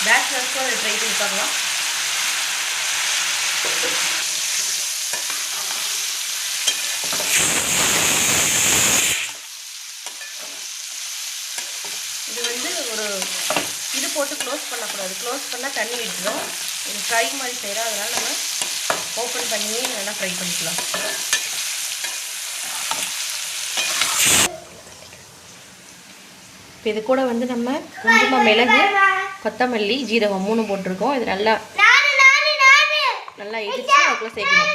பேச்சுலர்ஸ்க்கும் அதை ட்ரை பண்ணி பார்க்கலாம். இது வந்து ஒரு இது போட்டு க்ளோஸ் பண்ணக்கூடாது. க்ளோஸ் பண்ணால் தண்ணி விட்டுரும். இது ஃப்ரை மாதிரி செய்கிறோம், அதனால் நம்ம ஓப்பன் பண்ணியே நல்லா ஃப்ரை பண்ணிக்கலாம். இப்போ இது கூட வந்து நம்ம கொஞ்சமாக மிளகு, கொத்தமல்லி, ஜீரகம் 3 போட்டிருக்கோம். இது நல்லா இடிச்சு அதுக்குள்ளே சேர்க்கணும்.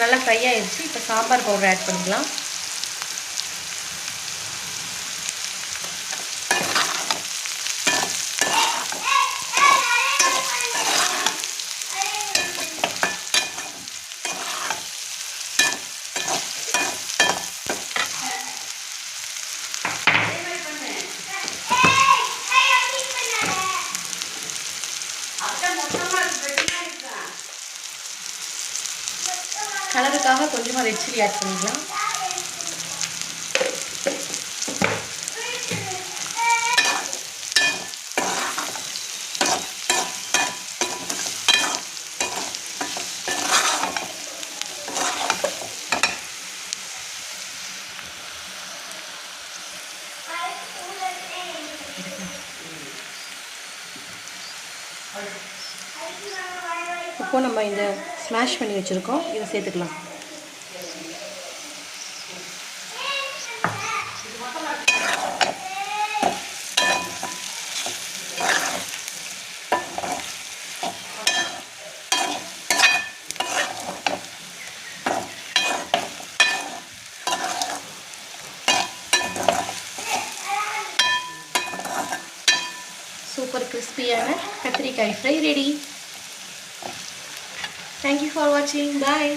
நல்லா ஃப்ரை ஆகிடுச்சு. இப்போ சாம்பார் பவுடர் ஆட் பண்ணிக்கலாம். கலருக்காக கொஞ்சமாக ரெட் சில்லி ஆட் பண்ணிக்கலாம். இப்போ நம்ம இந்த ஸ்மாஷ் பண்ணி வச்சுருக்கோம், இதை சேர்த்துக்கலாம். சூப்பர் கிறிஸ்பியான கத்திரிக்காய் fry ready. Thank you for watching. Bye.